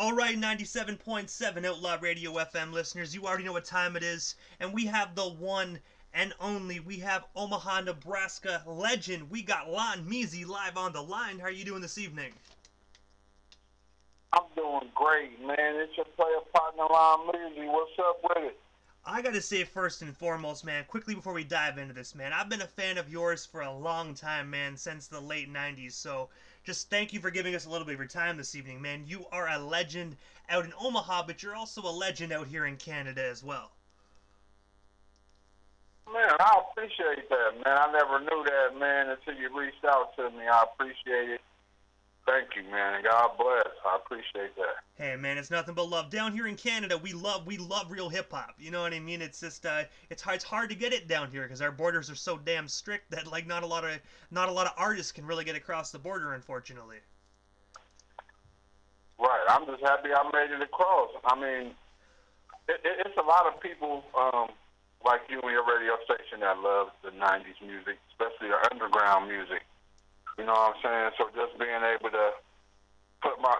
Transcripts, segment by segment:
Alright, 97.7 Outlaw Radio FM listeners, you already know what time it is, and we have the one and only, we have Omaha, Nebraska legend. We got Lon Meezy live on the line. How are you doing this evening? I'm doing great, man. It's your player partner, Lon Meezy. What's up with it? I gotta say first and foremost, man, quickly before we dive into this, man, I've been a fan of yours for a long time, man, since the late 90s, so just thank you for giving us a little bit of your time this evening, man. You are a legend out in Omaha, but you're also a legend out here in Canada as well. Man, I appreciate that, man. I never knew that, man, until you reached out to me. I appreciate it. Thank you, man. God bless. I appreciate that. Hey, man, it's nothing but love. Down here in Canada, we love real hip-hop. You know what I mean? It's just, it's hard to get it down here because our borders are so damn strict that, like, not a lot of artists can really get across the border, unfortunately. Right. I'm just happy I made it across. I mean, it's a lot of people like you and your radio station that love the 90s music, especially the underground music. You know what I'm saying? So just being able to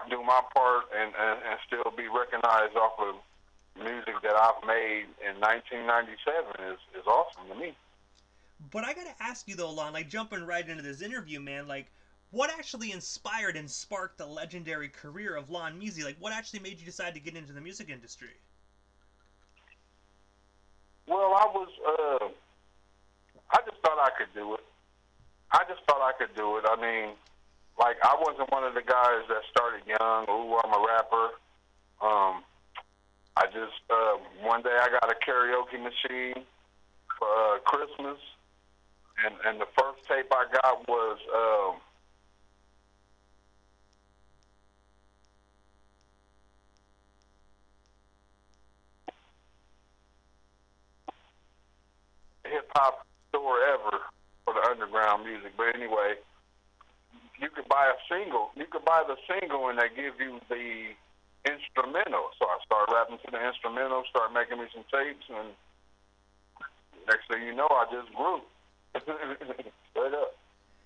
do my part and still be recognized off of music that I've made in 1997 is awesome to me. But I gotta ask you though, Lon, like jumping right into this interview, man, like what actually inspired and sparked the legendary career of Lon Meezy? Like what actually made you decide to get into the music industry? Well, I just thought I could do it. I mean, like, I wasn't one of the guys that started young, ooh, I'm a rapper. I just, one day I got a karaoke machine for Christmas, and the first tape I got was hip-hop store ever for the underground music. But anyway, you could buy a single. You could buy the single, and they give you the instrumental. So I started rapping to the instrumental, started making me some tapes, and next thing you know, I just grew. Straight up.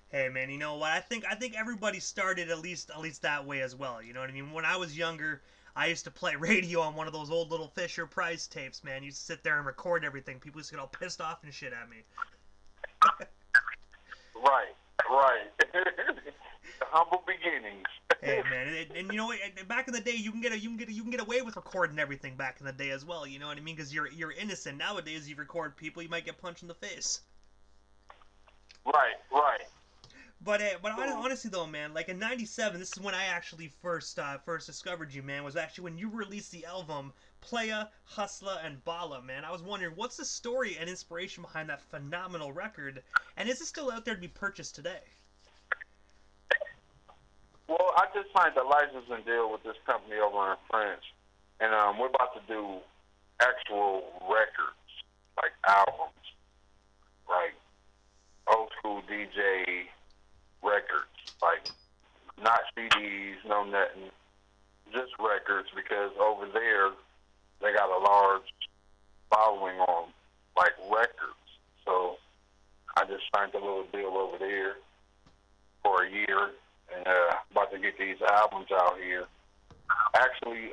Hey man, you know what? I think everybody started at least that way as well. You know what I mean? When I was younger, I used to play radio on one of those old little Fisher Price tapes, man. Used to sit there and record everything. People used to get all pissed off and shit at me. Right. The humble beginnings. Hey man, and you know what? Back in the day, you can get away with recording everything back in the day as well. You know what I mean? Because you're innocent. Nowadays, you record people, you might get punched in the face. Right. But honestly though, man, like in '97, this is when I actually first discovered you, man. Was actually when you released the album Playa, Hustla, and Bala, man. I was wondering, what's the story and inspiration behind that phenomenal record, and is it still out there to be purchased today? Well, I just signed a licensing deal with this company over in France, and we're about to do actual records, like albums, like old school DJ records, like not CDs, no nothing, just records, because over there they got a large following on like records. So I just signed a little deal over there for a year, and about to get these albums out here. Actually,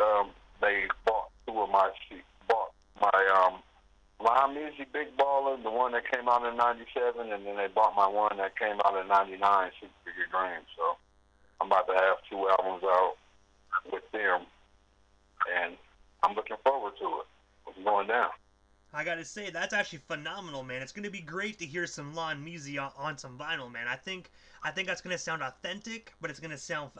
they bought my Lon Meezy Big Baller, the one that came out in '97, and then they bought my one that came out in '99, Six Figure Dream. So I'm about to have 2 albums out with them, and I'm looking forward to it. It's going down. I gotta say, that's actually phenomenal, man. It's gonna be great to hear some Lon Meezy on some vinyl, man. I think that's gonna sound authentic, but it's gonna sound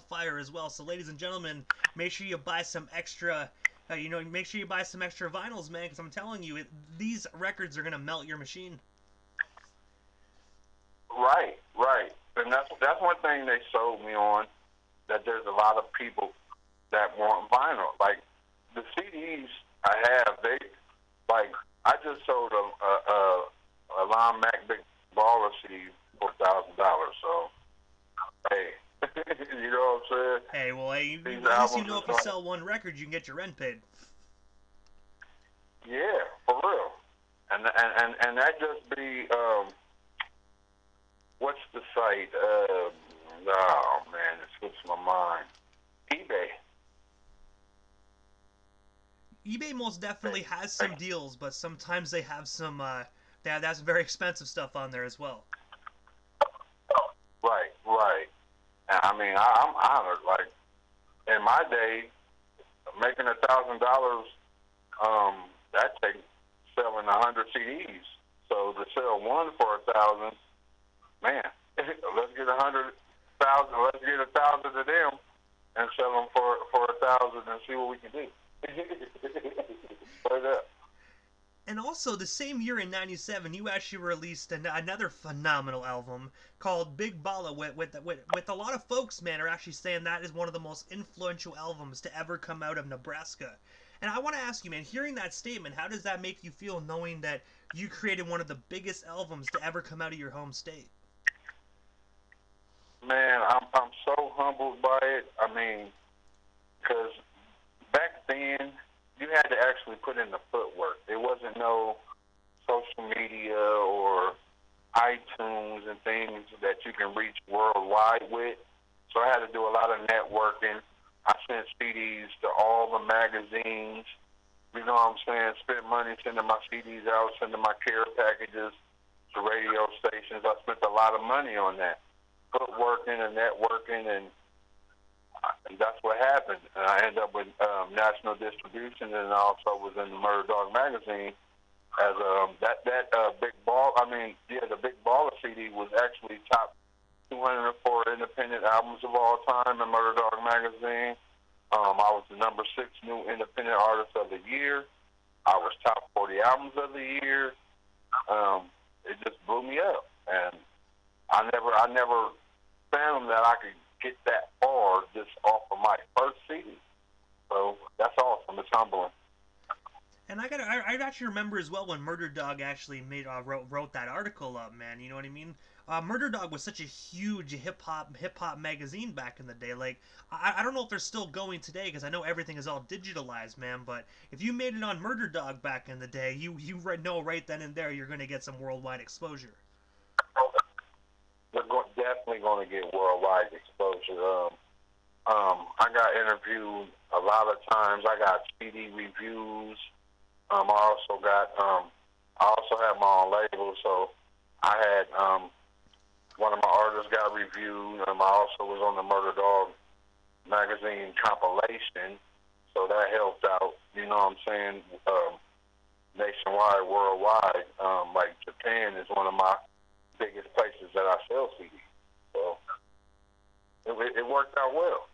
fire as well. So, ladies and gentlemen, make sure you buy some extra. Make sure you buy some extra vinyls, man, because I'm telling you, these records are gonna melt your machine. Right, and that's one thing they sold me on. That there's a lot of people that want vinyl. Like the CDs I have, I just sold a Lon Mac Big Baller CD for $1,000. So hey, you know what I'm saying? Hey, well, hey, at least you know if you sell one record, you can get your rent paid. Yeah, for real. And that just be what's the site? Oh man, it slips my mind. eBay. eBay most definitely has some deals, but sometimes they have some that's very expensive stuff on there as well. Right, right. I mean, I'm honored. Like in my day, making $1,000, that takes selling 100 CDs. So to sell one for 1,000, man, let's get 100,000. Let's get 1,000 of them and sell them for 1,000 and see what we can do. Straight up. And also, the same year in '97, you actually released another phenomenal album called Big Balla. With a lot of folks, man, are actually saying that is one of the most influential albums to ever come out of Nebraska. And I want to ask you, man, hearing that statement, how does that make you feel knowing that you created one of the biggest albums to ever come out of your home state? Man, I'm so humbled by it. I mean, because back then, you had to actually put in the footwork. There wasn't no social media or iTunes and things that you can reach worldwide with. So I had to do a lot of networking. I sent CDs to all the magazines. You know what I'm saying? Spent money sending my CDs out, sending my care packages to radio stations. I spent a lot of money on that. Footworking and networking, and that's what happened. And I ended up with national distribution, and I also was in the Murder Dog magazine as the Big Baller CD was actually top 204 independent albums of all time in Murder Dog magazine. I was the number 6 new independent artist of the year. I was top 40 albums of the year. It just blew me up, and I never found that I could get that far just off of my first CD. So that's awesome. It's humbling. And I actually remember as well when Murder Dog actually wrote that article up, man. You know what I mean? Murder Dog was such a huge hip hop magazine back in the day. Like I don't know if they're still going today because I know everything is all digitalized, man. But if you made it on Murder Dog back in the day, you know right then and there you're going to get some worldwide exposure. They're definitely going to get worldwide exposure. I got interviewed a lot of times. I got CD reviews. I also had my own label, so I had one of my artists got reviewed. I also was on the Murder Dog magazine compilation, so that helped out. You know what I'm saying? Nationwide, worldwide. Like Japan is one of my biggest places that I sell CDs, so it worked out well.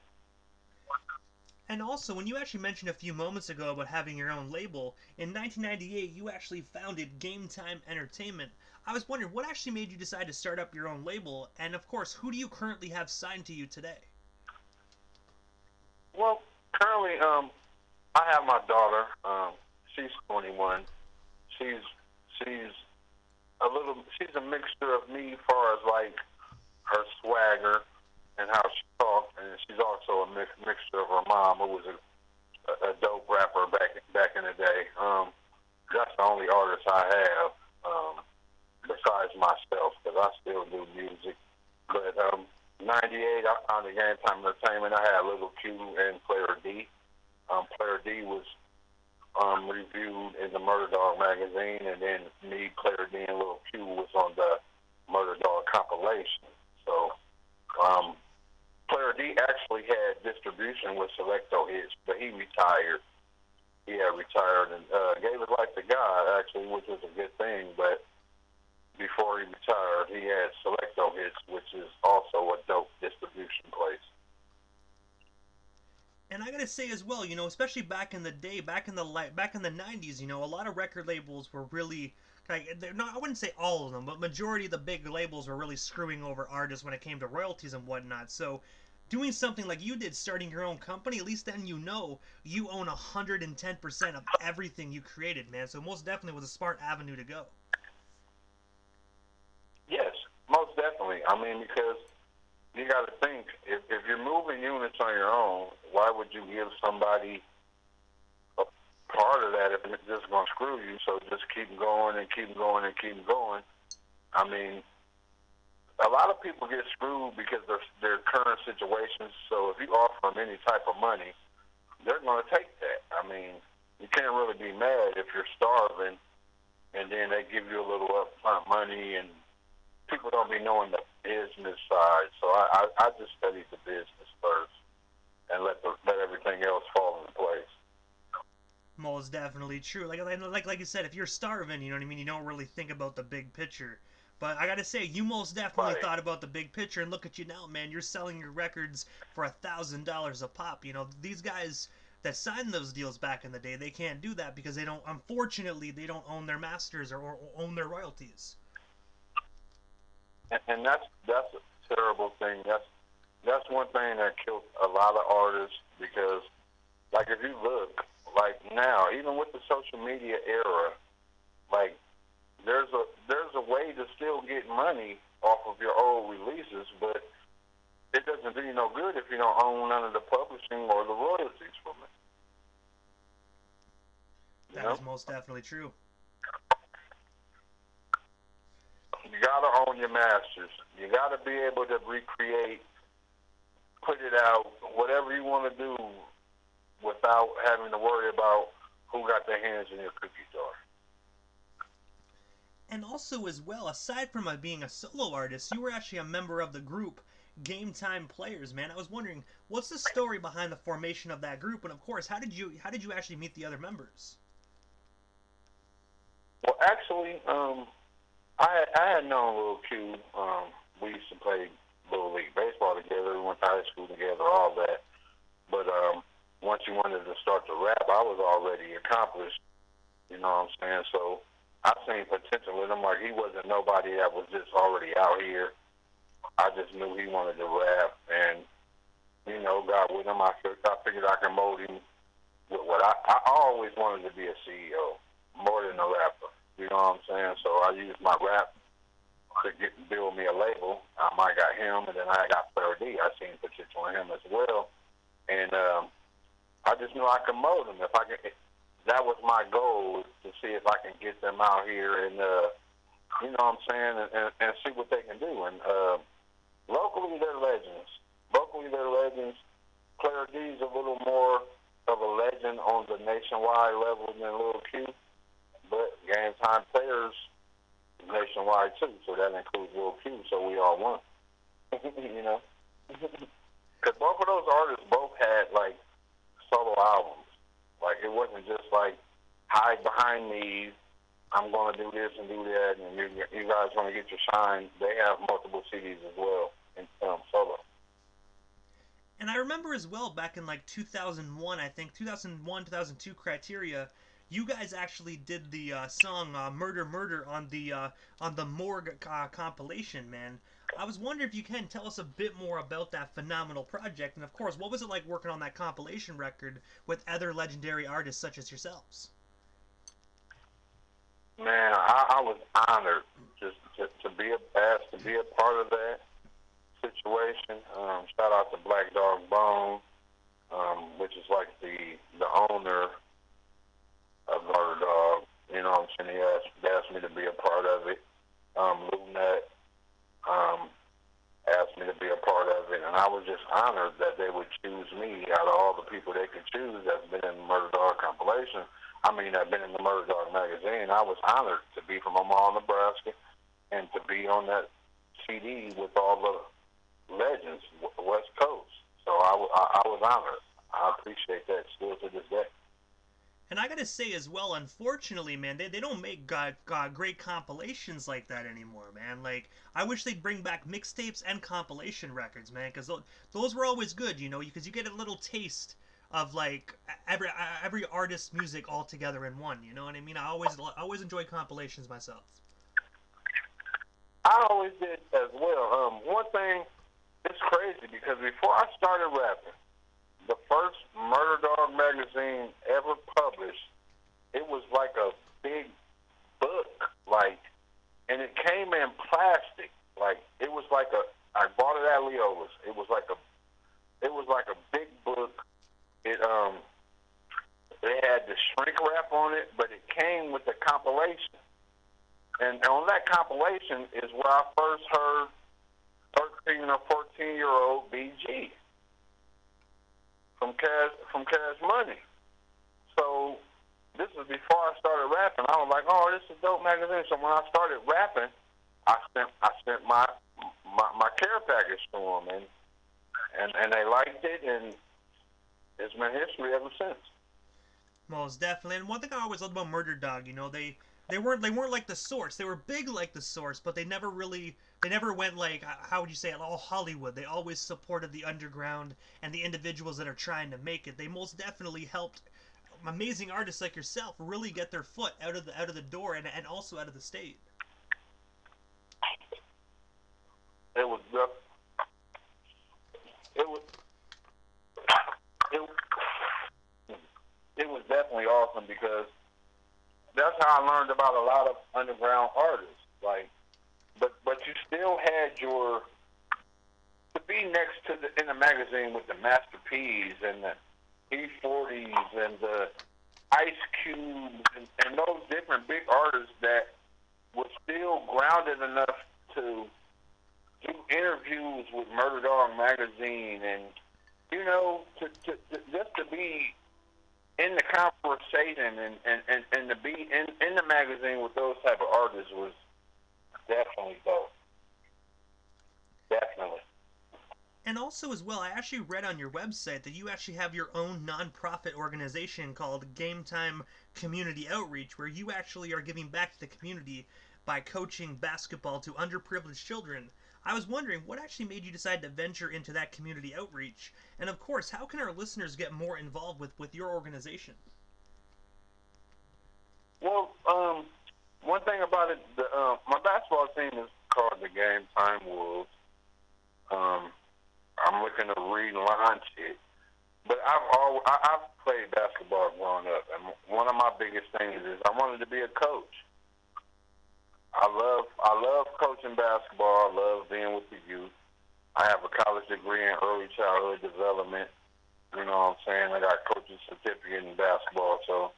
And also, when you actually mentioned a few moments ago about having your own label, in 1998 you actually founded Game Time Entertainment. I was wondering, what actually made you decide to start up your own label? And of course, who do you currently have signed to you today? Well, currently, I have my daughter. She's 21. She's a mixture of me as far as like her swagger and how she talks, and she's also a mixture of her mom, who was a dope rapper back in the day. That's the only artist I have besides myself, because I still do music. But 98, I founded Game Time Entertainment. I had Little Q and Player D. Player D was reviewed in the Murder Dog magazine, and then me, Player D, and Little Q was on the Murder Dog compilation. So Player D actually had distribution with Selecto Hits, but he retired. He had retired and gave his life to God, actually, which was a good thing. But before he retired, he had Selecto Hits, which is also a dope distribution place. And I gotta say as well, you know, especially back in the day, back in the '90s, you know, a lot of record labels were really they're not, I wouldn't say all of them, but majority of the big labels were really screwing over artists when it came to royalties and whatnot. So doing something like you did, starting your own company, at least then you know you own 110% of everything you created, man. So most definitely was a smart avenue to go. Yes, most definitely. I mean, because you got to think, if you're moving units on your own, why would you give somebody a part of that if it's just going to screw you? So just keep going and keep going and keep going. I mean, a lot of people get screwed because of their current situations. So if you offer them any type of money, they're going to take that. I mean, you can't really be mad if you're starving, and then they give you a little upfront money, and people don't be knowing the business side. So I just studied the business first, and let everything else fall into place. Most definitely true. Like you said, if you're starving, you know what I mean. You don't really think about the big picture. But I gotta say, you most definitely Right. thought about the big picture, and look at you now, man. You're selling your records for $1,000 a pop. You know, these guys that signed those deals back in the day, they can't do that because they don't. Unfortunately, they don't own their masters or own their royalties. And that's a terrible thing. That's one thing that killed a lot of artists because, like, if you look, like now, even with the social media era, like there's a way to still get money off of your old releases, but it doesn't do you no good if you don't own none of the publishing or the royalties from it. You That know, is most definitely true. you gotta own your masters. You gotta be able to recreate, put it out, whatever you want to do, without having to worry about who got their hands in your cookie jar. And also, as well, aside from being a solo artist, you were actually a member of the group Game Time Players, man. I was wondering, what's the story behind the formation of that group, and of course, how did you actually meet the other members? Well, actually, I had known Lil Q. We used to play Little League baseball together. We went to high school together, all that. But once he wanted to start to rap, I was already accomplished. You know what I'm saying? So I seen potential in him. Like, he wasn't nobody that was just already out here. I just knew he wanted to rap, and got with him. I figured I could mold him with what I always wanted to be a CEO more than a rapper. You know what I'm saying? So I used my rap to build me a label. I got him, and then I got Player D. I seen potential in him as well, and I just knew I could mold them. If I could, that was my goal, to see if I can get them out here and you know what I'm saying, and see what they can do. And locally, they're legends. Locally, they're legends. Player D's a little more of a legend on the nationwide level than Lil Q, but Game Time Players nationwide too, so that includes Lil Q. So we all won. You know, because both of those artists both had like solo albums. Like, it wasn't just like hide behind me. I'm going to do this and do that, and you guys want to get your shine. They have multiple CDs as well in solo. And I remember as well back in like 2001, I think 2001, 2002 criteria, you guys actually did the song "Murder Murder" on the Morgue compilation, man. I was wondering if you can tell us a bit more about that phenomenal project, and of course, what was it like working on that compilation record with other legendary artists such as yourselves? Man, I was honored just to be asked to be a part of that situation. Shout out to Black Dog Bone, which is like the owner of Murder Dog. You know what I'm saying? They asked me to be a part of it. Lou Nut asked me to be a part of it, and I was just honored that they would choose me out of all the people they could choose that's been in the Murder Dog compilation. I mean, I've been in the Murder Dog magazine. I was honored to be from Omaha, Nebraska, and to be on that CD with all the legends, West Coast. So I was honored. I appreciate that still to this day. And I gotta say as well, unfortunately, man, they don't make great compilations like that anymore, man. Like, I wish they'd bring back mixtapes and compilation records, man, because those were always good, you know, because you get a little taste of like every artist's music all together in one. You know what I mean? I always enjoy compilations myself. I always did as well. One thing, it's crazy because before I started rapping, the first Murder Dog magazine ever published, it was like a big book, like, and it came in plastic. Like, it was like I bought it at Leola's. It was like a big book. They had the shrink wrap on it, but it came with the compilation. And on that compilation is where I first heard 13 or 14-year-old BG from Cash Money. So this was before I started rapping. I was like, oh, this is a dope magazine. So when I started rapping, I sent my care package to them, and they liked it, and it's been history ever since. Most definitely. And one thing I always loved about Murder Dog, they weren't like the Source. They were big like the Source, but they never went like, how would you say it, all Hollywood. They always supported the underground and the individuals that are trying to make it. They most definitely helped amazing artists like yourself really get their foot out of the door and also out of the state. It was it was it, it was definitely awesome because that's how I learned about a lot of underground artists. Like, but you still had your to be next to in the magazine with the Master P's and the E40s and the Ice Cubes and those different big artists that were still grounded enough to do interviews with Murder Dog magazine and to just to be in the conversation and to be in the magazine with those type of artists was definitely dope. Definitely. And also as well, I actually read on your website that you actually have your own nonprofit organization called Game Time Community Outreach, where you actually are giving back to the community by coaching basketball to underprivileged children. I was wondering what actually made you decide to venture into that community outreach, and of course, how can our listeners get more involved with your organization? Well, one thing about it, my basketball team is called the Game Time Wolves. I'm looking to relaunch it, but I've played basketball growing up, and one of my biggest things is I wanted to be a coach. I love coaching basketball. I love being with the youth. I have a college degree in early childhood development. You know what I'm saying? I got a coaching certificate in basketball, so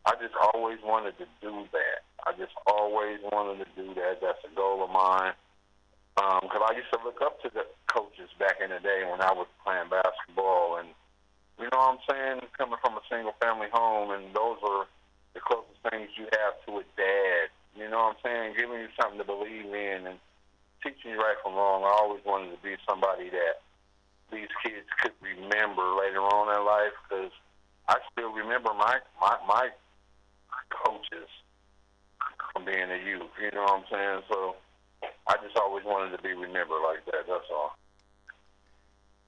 I just always wanted to do that. I just always wanted to do that. That's a goal of mine. Because I used to look up to the coaches back in the day when I was playing basketball, and you know what I'm saying? Coming from a single family home, and those are the closest things you have to a dad. You know what I'm saying? Giving you something to believe in and teaching you right from wrong. I always wanted to be somebody that these kids could remember later on in life, because I still remember my coaches from being a youth. You know what I'm saying? So I just always wanted to be remembered like that. That's all.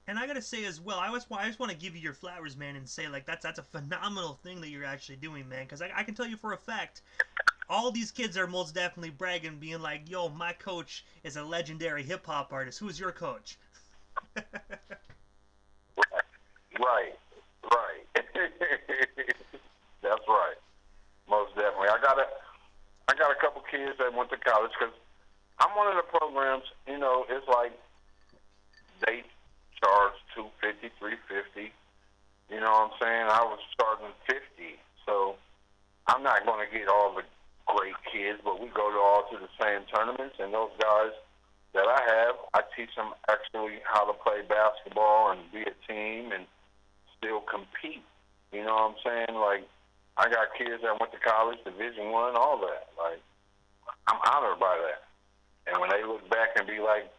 And I gotta say as well, I just want to give you your flowers, man, and say like that's a phenomenal thing that you're actually doing, man. Because I can tell you for a fact, all these kids are most definitely bragging, being like, "Yo, my coach is a legendary hip hop artist. Who's your coach?" Right. That's right. Most definitely. I got a couple kids that went to college because I'm one of the programs. You know, it's like they charge $250, $350. You know what I'm saying? I was starting $50, so I'm not going to get all the great kids, but we go to the same tournaments, and those guys that I teach them actually how to play basketball and be a team and still compete. You know what I'm saying? Like, I got kids that went to college, Division I, all that. Like, I'm honored by that. And when they look back and be like,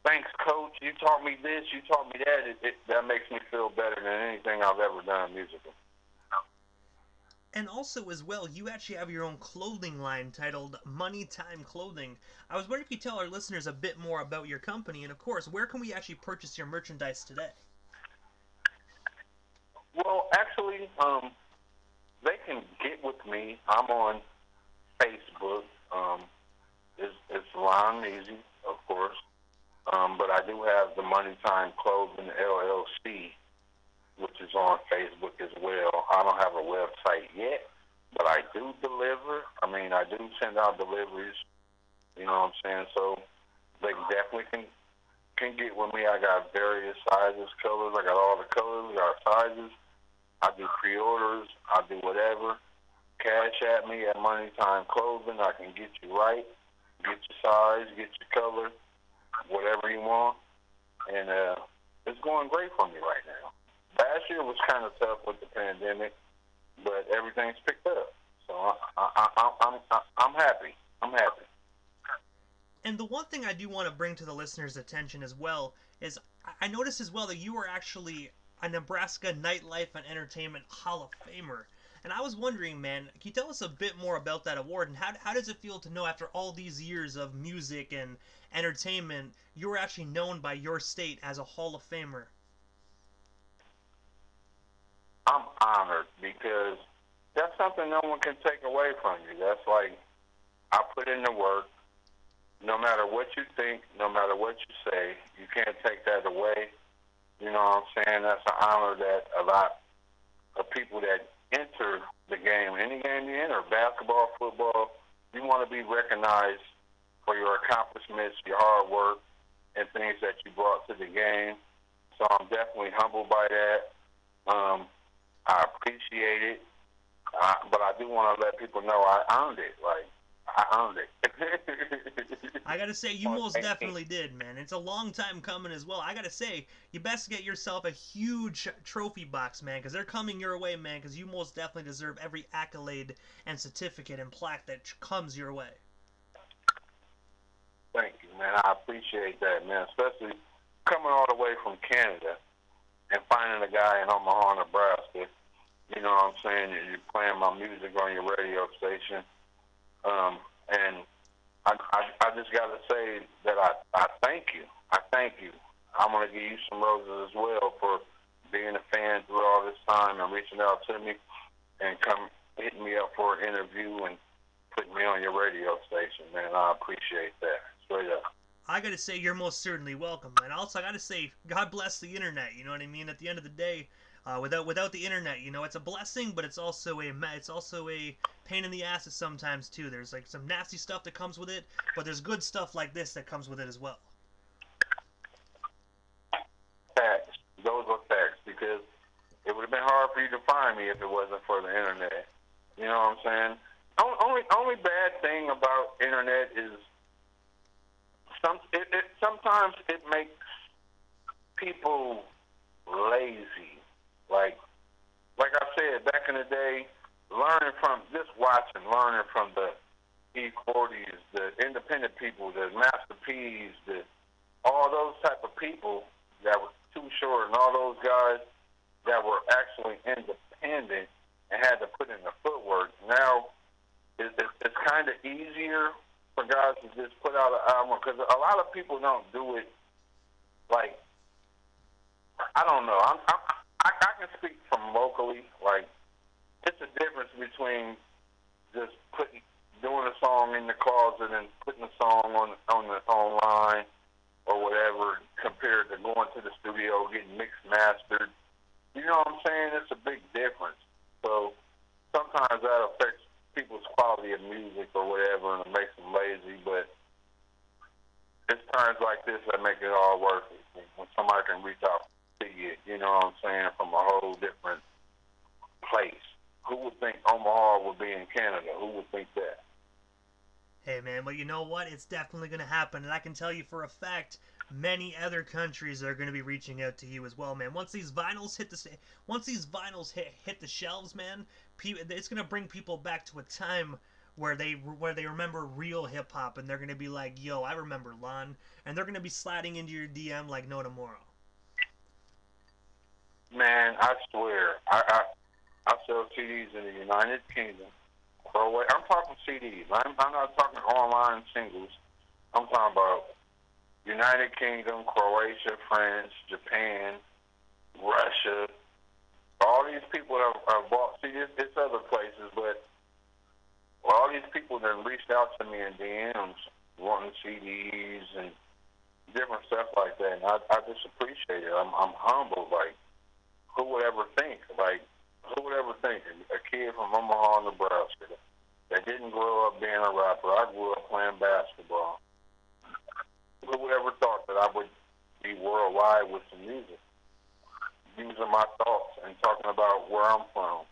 "Thanks, coach, you taught me this, you taught me that," that makes me feel better than anything I've ever done musically. And also as well, you actually have your own clothing line titled Money Time Clothing. I was wondering if you could tell our listeners a bit more about your company, and of course, where can we actually purchase your merchandise today? Well, actually, they can get with me. I'm on Facebook. It's Lon Meezy, of course. But I do have the Money Time Clothing LLC, which is on Facebook as well. I don't have a website yet, but I do deliver. I mean, I do send out deliveries. You know what I'm saying? So they definitely can get with me. I got various sizes, colors. I got all the colors. I got sizes. I do pre-orders. I do whatever. Cash at me at Money Time Clothing. I can get you right, get your size, get your color, whatever you want. And it's going great for me right now. Last year was kind of tough with the pandemic, but everything's picked up. So I'm happy. I'm happy. And the one thing I do want to bring to the listeners' attention as well is I noticed as well that you were actually a Nebraska Nightlife and Entertainment Hall of Famer. And I was wondering, man, can you tell us a bit more about that award and how does it feel to know after all these years of music and entertainment, you were actually known by your state as a Hall of Famer? I'm honored because that's something no one can take away from you. That's like I put in the work. No matter what you think, no matter what you say, you can't take that away. You know what I'm saying? That's an honor that a lot of people that enter the game, any game you enter, basketball, football, you want to be recognized for your accomplishments, your hard work, and things that you brought to the game. So I'm definitely humbled by that. I appreciate it, but I do want to let people know I earned it. Like, I earned it. I gotta say, you most definitely did, man. It's a long time coming as well. I gotta say, you best get yourself a huge trophy box, man, because they're coming your way, man, because you most definitely deserve every accolade and certificate and plaque that comes your way. Thank you, man. I appreciate that, man, especially coming all the way from Canada and finding a guy in Omaha, Nebraska. You know what I'm saying? You're playing my music on your radio station. And I just got to say that I thank you. I thank you. I'm going to give you some roses as well for being a fan through all this time and reaching out to me and hitting me up for an interview and putting me on your radio station, man. I appreciate that. Straight up. I gotta say, you're most certainly welcome, man. Also, I gotta say, God bless the internet. You know what I mean? At the end of the day, without the internet, you know, it's a blessing, but it's also a pain in the ass sometimes too. There's like some nasty stuff that comes with it, but there's good stuff like this that comes with it as well. Facts. Those are facts, because it would have been hard for you to find me if it wasn't for the internet. You know what I'm saying? Only bad thing about internet is sometimes it makes people lazy. Like I said, back in the day, learning from the CKOR-DBs, the independent people, the Master P's, all those type of people that were Too Short and all those guys that were actually independent and had to put in the footwork. Now it's kind of easier for guys to just put out an album, because a lot of people don't do it. Like, I don't know. I can speak from locally. Like, it's a difference between just doing a song in the closet and putting a song on the online or whatever, compared to going to the studio, getting mixed mastered. You know what I'm saying? It's a big difference. So sometimes that affects people's quality of music or whatever, and it makes them lazy. But it's times like this that make it all worth it. When somebody can reach out to you, you know what I'm saying, from a whole different place. Who would think Omaha would be in Canada? Who would think that? Hey man, well, you know what? It's definitely going to happen, and I can tell you for a fact, many other countries are going to be reaching out to you as well, man. Once these vinyls hit the shelves, man, it's going to bring people back to a time where they remember real hip hop, and they're going to be like, "Yo, I remember Lon," and they're going to be sliding into your DM like no tomorrow. Man, I swear, I sell CDs in the United Kingdom. I'm talking CDs. I'm not talking online singles. I'm talking about United Kingdom, Croatia, France, Japan, Russia. All these people have bought. See, it's other places, but all these people that reached out to me in DMs wanting CDs and different stuff like that. And I just appreciate it. I'm humbled. Like, who would ever think? Like, who would ever think a kid from Omaha, Nebraska, that didn't grow up being a rapper? I grew up playing basketball. Who would ever thought that I would be worldwide with some music, using my thoughts and talking about where I'm from?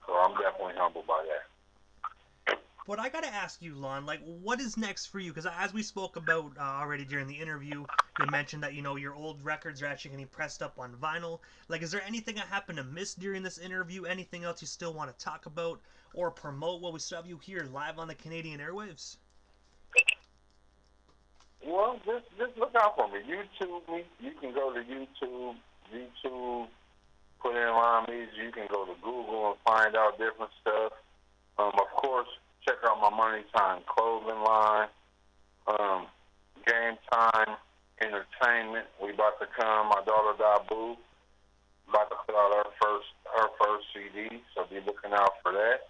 So I'm definitely humbled by that. But I gotta ask you, Lon, like, what is next for you? Because as we spoke about already during the interview, you mentioned that, your old records are actually getting pressed up on vinyl. Like, is there anything I happen to miss during this interview? Anything else you still want to talk about or promote while we still have you here live on the Canadian airwaves? Well, just look out for me. YouTube me. You can go to YouTube. YouTube, put in Lon Meezy. You can go to Google and find out different stuff. Of course, check out my Money Time clothing line. Game Time Entertainment. We about to come. My daughter Dabu about to put out her first CD. So be looking out for that.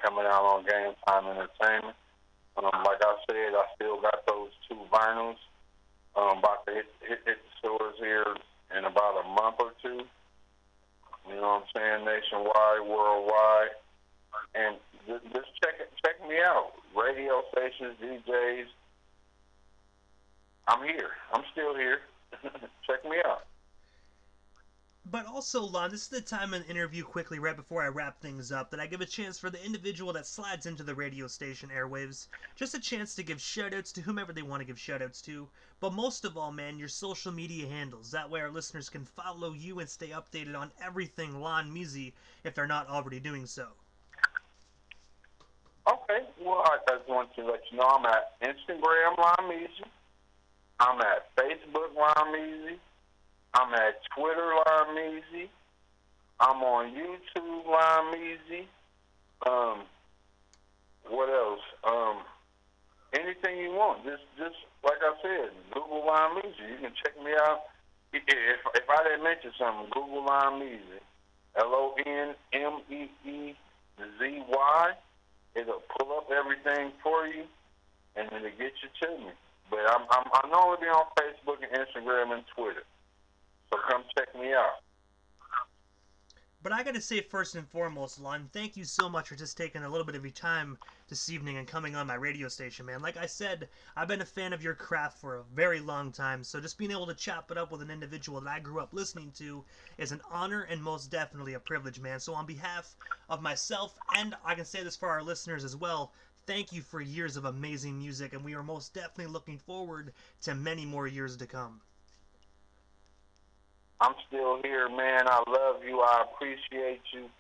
Coming out on Game Time Entertainment. Like I said, I still got those 2 vinyls. About to hit the stores here in about a month or 2. You know what I'm saying? Nationwide, worldwide. And just check me out. Radio stations, DJs. I'm here. I'm still here. Check me out. But also, Lon, this is the time in the interview quickly, right before I wrap things up, that I give a chance for the individual that slides into the radio station airwaves, just a chance to give shoutouts to whomever they want to give shoutouts to. But most of all, man, your social media handles. That way our listeners can follow you and stay updated on everything Lon Meezy if they're not already doing so. Okay. Well, I just want to let you know I'm at Instagram Lon Meezy. I'm at Facebook Lon Meezy. I'm at Twitter Lon Meezy. I'm on YouTube Lon Meezy. What else? Anything you want. Just like I said, Google Lon Meezy. You can check me out. If I didn't mention something, Google Lon Meezy. LonMeezy. It'll pull up everything for you, and it'll get you to me. But I normally be on Facebook and Instagram and Twitter. So come check me out. But I gotta say, first and foremost, Lon, thank you so much for just taking a little bit of your time this evening and coming on my radio station, man. Like I said, I've been a fan of your craft for a very long time, so just being able to chop it up with an individual that I grew up listening to is an honor and most definitely a privilege, man. So on behalf of myself, and I can say this for our listeners as well, thank you for years of amazing music, and we are most definitely looking forward to many more years to come. I'm still here, man. I love you. I appreciate you.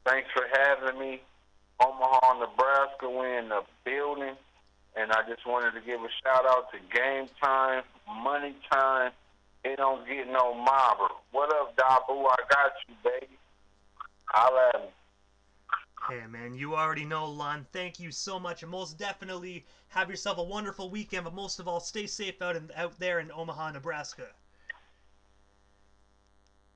Thanks for having me. Omaha, Nebraska, we're in the building. And I just wanted to give a shout out to Game Time, Money Time. It don't get no mobber. What up, Dabu? I got you, baby. Holla at me. Hey, man, you already know, Lon. Thank you so much, and most definitely have yourself a wonderful weekend, but most of all, stay safe out there in Omaha, Nebraska.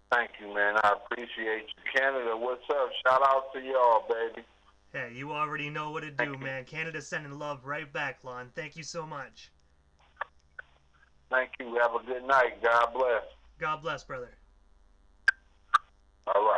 Thank you, man. I appreciate you. Canada, what's up? Shout out to y'all, baby. Hey, you already know what to do, man. Canada's sending love right back, Lon. Thank you so much. Thank you. Have a good night. God bless. God bless, brother. All right.